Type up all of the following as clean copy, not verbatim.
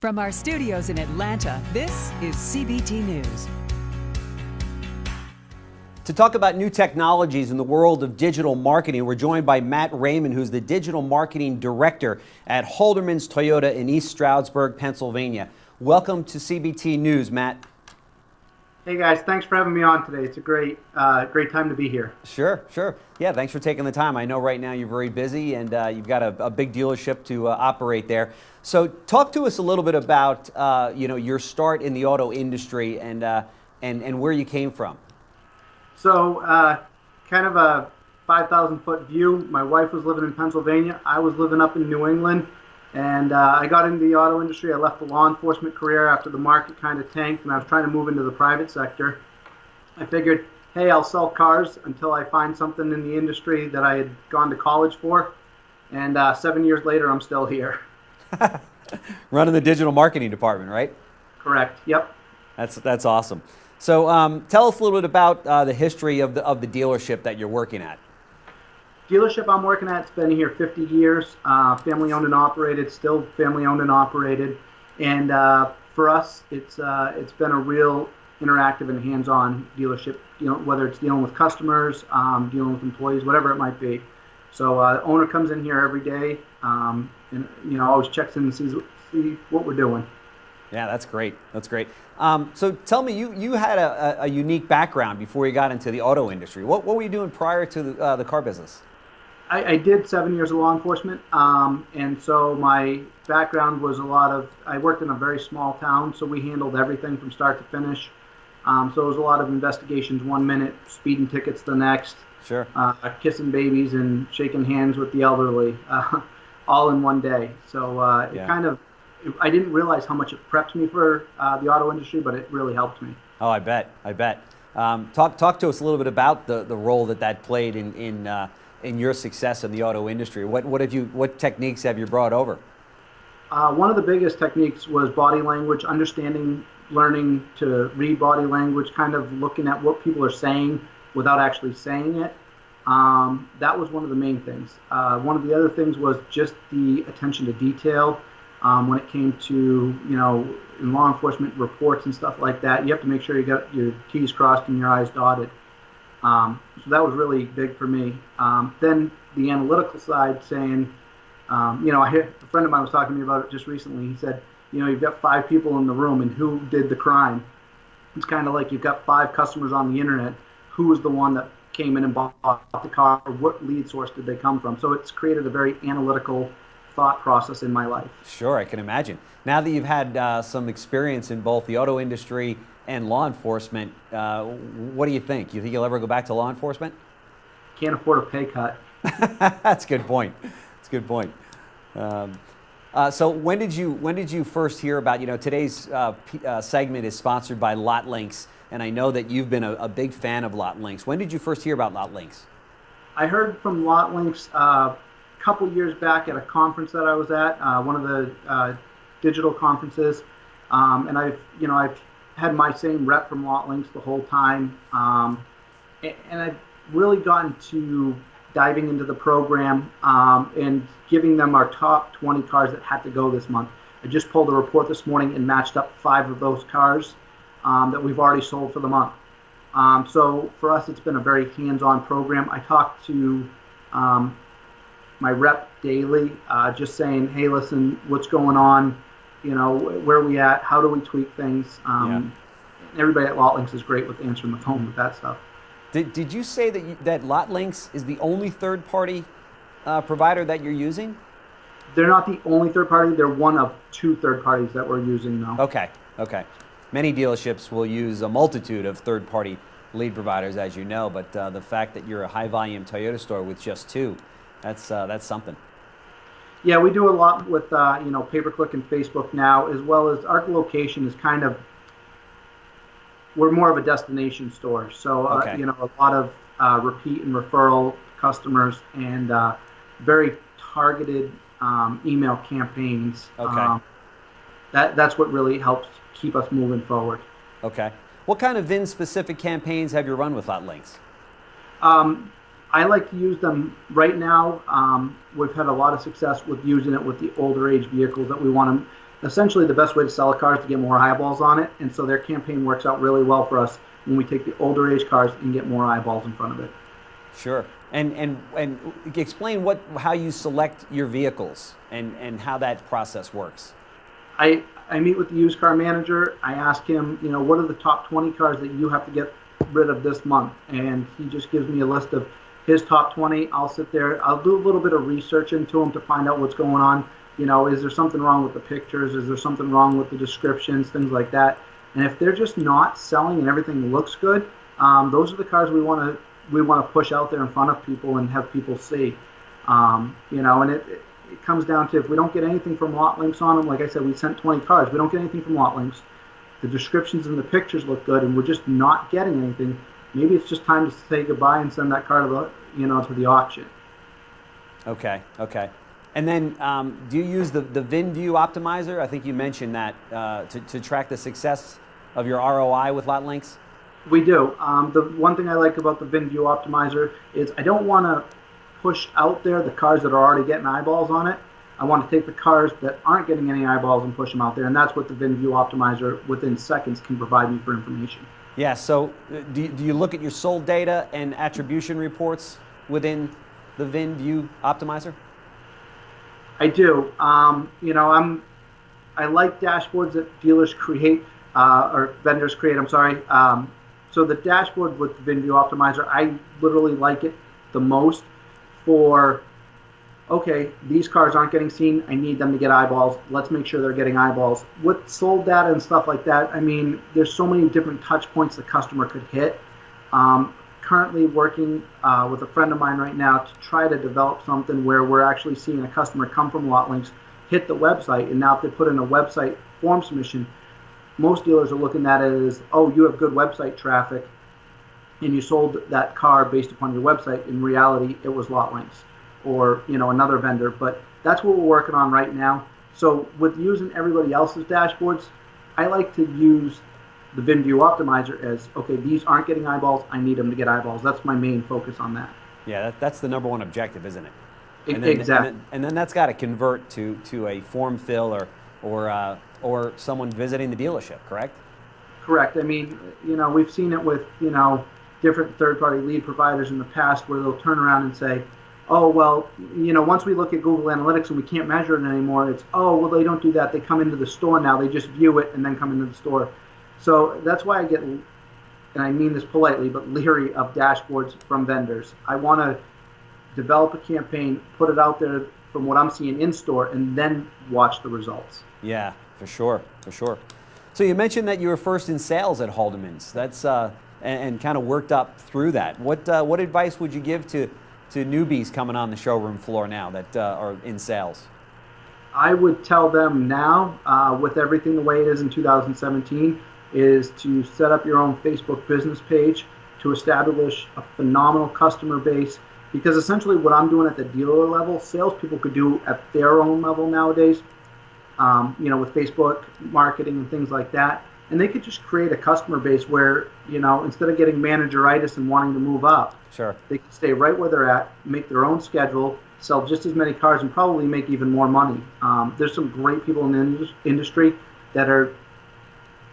From our studios in Atlanta, this is CBT News. To talk about new technologies in the world of digital marketing, we're joined by Matt Raymond, who's the Digital Marketing Director at Halterman's Toyota in East Stroudsburg, Pennsylvania. Welcome to CBT News, Matt. Hey guys, thanks for having me on today. It's a great time to be here. Sure. Yeah, thanks for taking the time. I know right now you're very busy and you've got a big dealership to operate there. So talk to us a little bit about your start in the auto industry and where you came from. So kind of a 5,000 foot view. My wife was living in Pennsylvania. I was living up in New England. And I got into the auto industry. I left the law enforcement career after the market kind of tanked and I was trying to move into the private sector. I figured, hey, I'll sell cars until I find something in the industry that I had gone to college for. And 7 years later, I'm still here. Running the digital marketing department, right? Correct. Yep. That's awesome. So tell us a little bit about the history of the dealership that you're working at. Dealership I'm working at, it's been here 50 years, family owned and operated, still family owned and operated. And for us, it's been a real interactive and hands-on dealership, whether it's dealing with customers, dealing with employees, whatever it might be. So the owner comes in here every day and always checks in and see what we're doing. Yeah, that's great. So tell me, you had a unique background before you got into the auto industry. What were you doing prior to the car business? I did 7 years of law enforcement, and so my background was I worked in a very small town, so we handled everything from start to finish. So it was a lot of investigations 1 minute, speeding tickets the next, sure, kissing babies and shaking hands with the elderly, all in one day. So I didn't realize how much it prepped me for the auto industry, but it really helped me. Oh, I bet. Talk to us a little bit about the role that played in your success in the auto industry. What techniques have you brought over? One of the biggest techniques was body language, learning to read body language, kind of looking at what people are saying without actually saying it. That was one of the main things. One of the other things was just the attention to detail. When it came to, in law enforcement reports and stuff like that, you have to make sure you got your T's crossed and your I's dotted. So that was really big for me. Then the analytical side saying, a friend of mine was talking to me about it just recently. He said, you've got 5 people in the room and who did the crime? It's kind of like you've got 5 customers on the internet. Who was the one that came in and bought the car? Or what lead source did they come from? So it's created a very analytical thought process in my life. Sure, I can imagine. Now that you've had some experience in both the auto industry and law enforcement, what do you think? You think you'll ever go back to law enforcement? Can't afford a pay cut. That's a good point. So when did you first hear about, today's segment is sponsored by LotLinx, and I know that you've been a big fan of LotLinx. When did you first hear about LotLinx? I heard from LotLinx a couple years back at a conference that I was at, one of the digital conferences, and I've had my same rep from LotLinx the whole time, and I've really gotten to diving into the program and giving them our top 20 cars that had to go this month. I just pulled a report this morning and matched up 5 of those cars that we've already sold for the month. So for us, it's been a very hands-on program. I talk to my rep daily, just saying, hey, listen, what's going on? Where are we at? How do we tweak things? Everybody at LotLinx is great with answering the phone with that stuff. Did you say that LotLinx is the only third-party provider that you're using? They're not the only third party. They're one of 2 third parties that we're using now. Okay. Many dealerships will use a multitude of third-party lead providers, as you know, but the fact that you're a high-volume Toyota store with just 2, that's something. Yeah, we do a lot with pay-per-click and Facebook now, as well as our location is kind of, we're more of a destination store. So a lot of repeat and referral customers and very targeted email campaigns. Okay. That's what really helps keep us moving forward. Okay. What kind of VIN-specific campaigns have you run with LotLinx? I like to use them right now. We've had a lot of success with using it with the older age vehicles that we want to essentially the best way to sell a car is to get more eyeballs on it. And so their campaign works out really well for us when we take the older age cars and get more eyeballs in front of it. Sure. And explain how you select your vehicles and how that process works. I meet with the used car manager. I ask him, what are the top 20 cars that you have to get rid of this month? And he just gives me a list of his top 20. I'll sit there. I'll do a little bit of research into them to find out what's going on. Is there something wrong with the pictures? Is there something wrong with the descriptions? Things like that. And if they're just not selling and everything looks good, those are the cars we want to push out there in front of people and have people see. And it comes down to, if we don't get anything from LotLinx on them, like I said, we sent 20 cars. We don't get anything from LotLinx. The descriptions and the pictures look good, and we're just not getting anything. Maybe it's just time to say goodbye and send that car to the auction. Okay. And then, do you use the VIN View Optimizer? I think you mentioned that to track the success of your ROI with LotLinx. We do. The one thing I like about the VIN View Optimizer is I don't want to push out there the cars that are already getting eyeballs on it. I want to take the cars that aren't getting any eyeballs and push them out there, and that's what the VIN View Optimizer within seconds can provide me for information. Yeah, so do you look at your sold data and attribution reports within the VIN View Optimizer? I do. I like dashboards that dealers create, or vendors create, I'm sorry. So the dashboard with the VIN View Optimizer, I literally like it the most for, okay, these cars aren't getting seen. I need them to get eyeballs. Let's make sure they're getting eyeballs. With sold data and stuff like that, there's so many different touch points the customer could hit. Currently working with a friend of mine right now to try to develop something where we're actually seeing a customer come from LotLinx, hit the website, and now if they put in a website form submission, most dealers are looking at it as, oh, you have good website traffic, and you sold that car based upon your website. In reality, it was LotLinx or another vendor. But that's what we're working on right now. So with using everybody else's dashboards, I like to use the VIN View Optimizer as, okay, these aren't getting eyeballs. I need them to get eyeballs. That's my main focus on that. Yeah, that's the number one objective, isn't it? Exactly. And then that's got to convert to a form fill or someone visiting the dealership, correct? Correct. We've seen it with, different third-party lead providers in the past where they'll turn around and say, oh, well, once we look at Google Analytics and we can't measure it anymore, it's, oh, well, they don't do that. They come into the store now. They just view it and then come into the store. So that's why I get, and I mean this politely, but leery of dashboards from vendors. I want to develop a campaign, put it out there from what I'm seeing in store, and then watch the results. Yeah, for sure. So you mentioned that you were first in sales at Halterman's. That's and kind of worked up through that. What advice would you give to newbies coming on the showroom floor now that are in sales? I would tell them now, with everything the way it is in 2017, is to set up your own Facebook business page to establish a phenomenal customer base. Because essentially what I'm doing at the dealer level, salespeople could do at their own level nowadays, with Facebook marketing and things like that. And they could just create a customer base where, instead of getting manageritis and wanting to move up, sure, they can stay right where they're at, make their own schedule, sell just as many cars, and probably make even more money. There's some great people in the industry that are,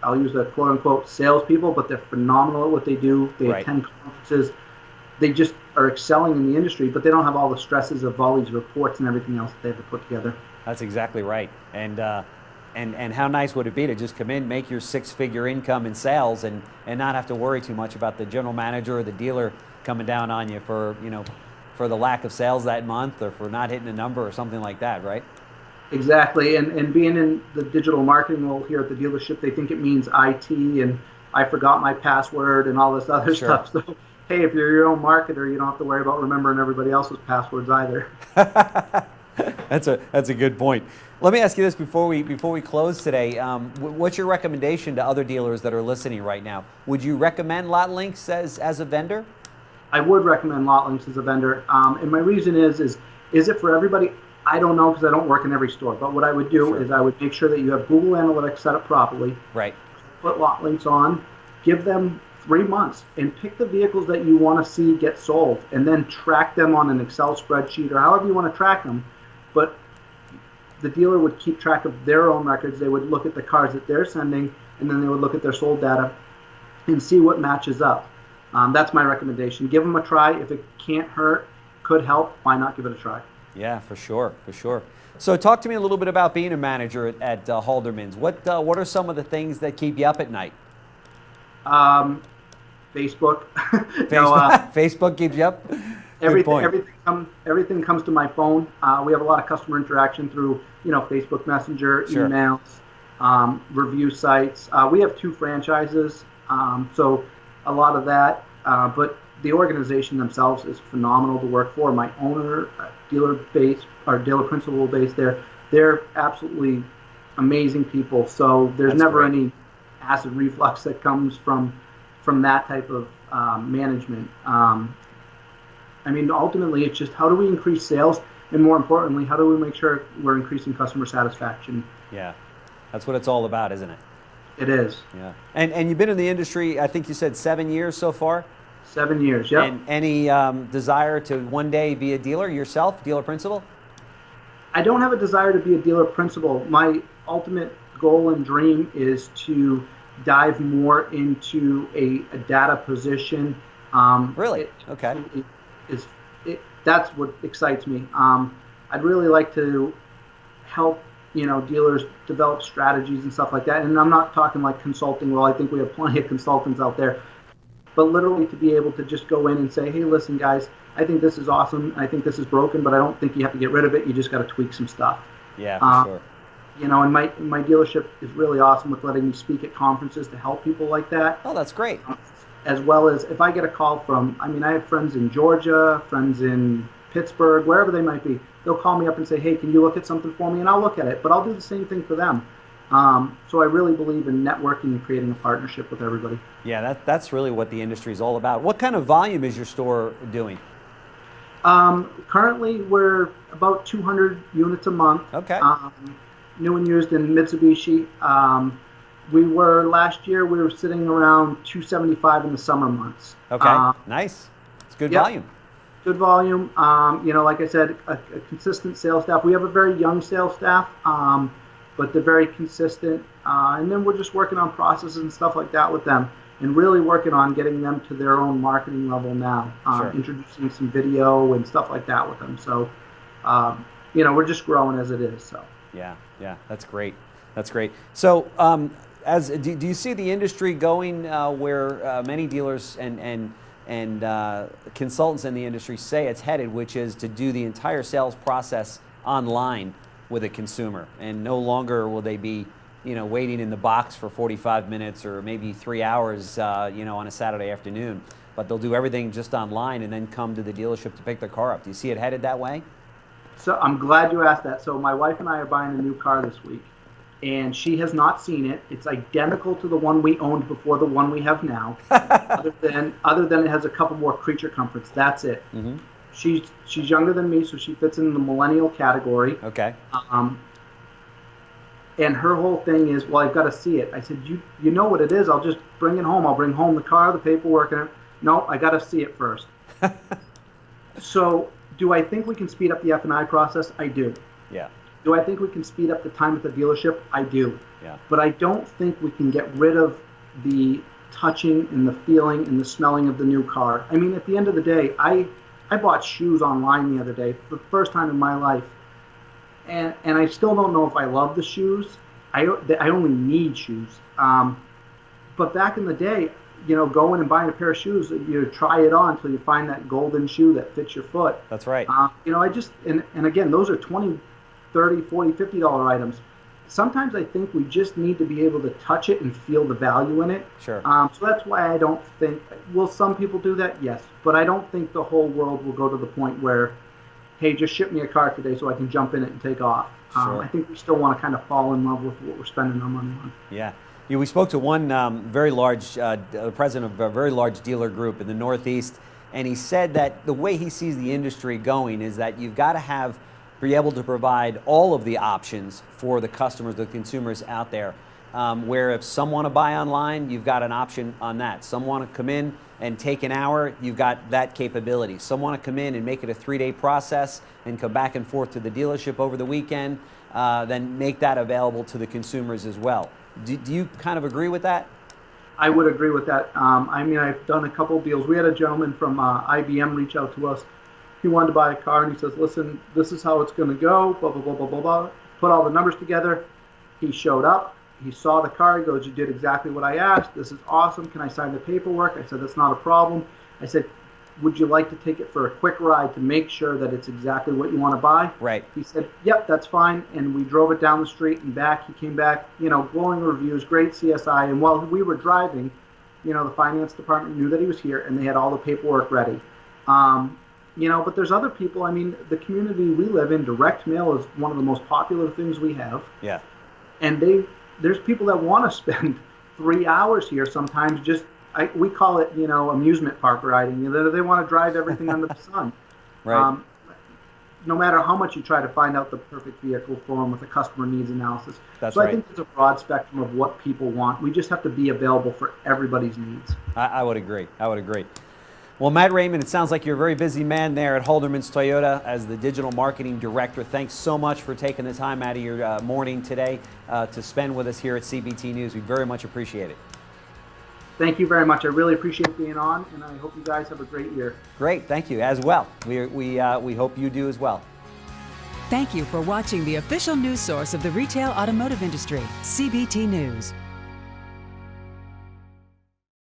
I'll use the quote-unquote salespeople, but they're phenomenal at what they do. They right. attend conferences. They just are excelling in the industry, but they don't have all the stresses of all these reports and everything else that they have to put together. That's exactly right. And how nice would it be to just come in, make your six-figure income in sales, and not have to worry too much about the general manager or the dealer coming down on you for the lack of sales that month or for not hitting a number or something like that, right? Exactly. And being in the digital marketing role here at the dealership, they think it means IT and I forgot my password and all this other sure. stuff. So, hey, if you're your own marketer, you don't have to worry about remembering everybody else's passwords either. That's a good point. Let me ask you this before we close today. What's your recommendation to other dealers that are listening right now? Would you recommend LotLinx as a vendor? I would recommend LotLinx as a vendor. And my reason is it for everybody? I don't know because I don't work in every store. But what I would do sure. is I would make sure that you have Google Analytics set up properly. Right. Put LotLinx on, give them 3 months, and pick the vehicles that you want to see get sold, and then track them on an Excel spreadsheet or however you want to track them. But the dealer would keep track of their own records. They would look at the cars that they're sending, and then they would look at their sold data and see what matches up. That's my recommendation. Give them a try. If it can't hurt, could help, why not give it a try? Yeah, for sure, for sure. So talk to me a little bit about being a manager at Halterman's. What are some of the things that keep you up at night? Facebook. Facebook keeps you up? Everything comes to my phone. We have a lot of customer interaction through, Facebook Messenger, Sure. emails, review sites. We have 2 franchises, so a lot of that. But the organization themselves is phenomenal to work for. My owner, dealer principal base there, they're absolutely amazing people. So there's That's never great. any acid reflux that comes from that type of management. Ultimately, it's just how do we increase sales, and more importantly, how do we make sure we're increasing customer satisfaction? Yeah, that's what it's all about, isn't it? It is. Yeah. And you've been in the industry, I think you said 7 years so far? 7 years, yep. And any desire to one day be a dealer yourself, dealer principal? I don't have a desire to be a dealer principal. My ultimate goal and dream is to dive more into a data position. Really? Okay. That's what excites me. I'd really like to help dealers develop strategies and stuff like that. And I'm not talking like consulting. Well, I think we have plenty of consultants out there. But literally to be able to just go in and say, hey, listen, guys, I think this is awesome. I think this is broken, but I don't think you have to get rid of it. You just got to tweak some stuff. Yeah, for sure. And my dealership is really awesome with letting me speak at conferences to help people like that. Oh, that's great. As well as if I get a call from, I have friends in Georgia, friends in Pittsburgh, wherever they might be. They'll call me up and say, hey, can you look at something for me? And I'll look at it, but I'll do the same thing for them. So I really believe in networking and creating a partnership with everybody. Yeah, that's really what the industry is all about. What kind of volume is your store doing? Currently, we're about 200 units a month. Okay. New and used in Mitsubishi. Last year, we were sitting around 275 in the summer months. Okay, nice. It's good volume. Good volume. Like I said, a consistent sales staff. We have a very young sales staff, but they're very consistent. And then we're just working on processes and stuff like that with them, and really working on getting them to their own marketing level now, Sure. introducing some video and stuff like that with them. So, we're just growing as it is. So. Yeah, that's great. That's great. So, do you see the industry going where many dealers and consultants in the industry say it's headed, which is to do the entire sales process online with a consumer, and no longer will they be, waiting in the box for 45 minutes or maybe 3 hours, on a Saturday afternoon, but they'll do everything just online and then come to the dealership to pick their car up. Do you see it headed that way? So I'm glad you asked that. So my wife and I are buying a new car this week, and she has not seen it. It's identical to the one we owned before the one we have now, other than it has a couple more creature comforts. That's it. Mm-hmm. She's younger than me, so she fits in the millennial category. Okay. And her whole thing is, well, I've got to see it. I said, you know what it is? I'll just bring it home. I'll bring home the car, the paperwork, and no, I got to see it first. So, do I think we can speed up the F&I process? I do. Yeah. Do I think we can speed up the time at the dealership? I do. Yeah. But I don't think we can get rid of the touching and the feeling and the smelling of the new car. At the end of the day, I bought shoes online the other day for the first time in my life. And I still don't know if I love the shoes. I only need shoes. But back in the day, going and buying a pair of shoes, you try it on until you find that golden shoe that fits your foot. That's right. And again, those are $20, $30, $40, $50 items. Sometimes I think we just need to be able to touch it and feel the value in it. Sure. So that's why I don't think, will some people do that? Yes. But I don't think the whole world will go to the point where, hey, just ship me a car today so I can jump in it and take off. Sure. I think we still want to kind of fall in love with what we're spending our money on. Yeah. We spoke to one very large, president of a very large dealer group in the Northeast, and he said that the way he sees the industry going is that you've got to be able to provide all of the options for the customers, the consumers out there. Where if some want to buy online, you've got an option on that. Some want to come in and take an hour, you've got that capability. Some want to come in and make it a 3-day process and come back and forth to the dealership over the weekend. then make that available to the consumers as well. Do you kind of agree with that? I would agree with that. I mean, I've done a couple of deals. We had a gentleman from IBM reach out to us. He wanted to buy a car, and he says, listen, this is how it's going to go, blah, blah, blah, blah, blah, blah. Put all the numbers together. He showed up. He saw the car. He goes, you did exactly what I asked. This is awesome. Can I sign the paperwork? I said, that's not a problem. I said, would you like to take it for a quick ride to make sure that it's exactly what you want to buy? Right. He said, yep, that's fine. And we drove it down the street and back. He came back, glowing reviews, great CSI. And while we were driving, the finance department knew that he was here, and they had all the paperwork ready. But there's other people. I mean, the community we live in, direct mail is one of the most popular things we have. Yeah. And there's people that want to spend 3 hours here sometimes we call it, amusement park riding. They want to drive everything under the sun. Right. No matter how much you try to find out the perfect vehicle for them with a customer needs analysis. That's so right. I think there's a broad spectrum of what people want. We just have to be available for everybody's needs. I would agree. Well, Matt Raymond, it sounds like you're a very busy man there at Halterman's Toyota as the digital marketing director. Thanks so much for taking the time out of your morning today to spend with us here at CBT News. We very much appreciate it. Thank you very much. I really appreciate being on, and I hope you guys have a great year. Great, thank you as well. We hope you do as well. Thank you for watching the official news source of the retail automotive industry, CBT News.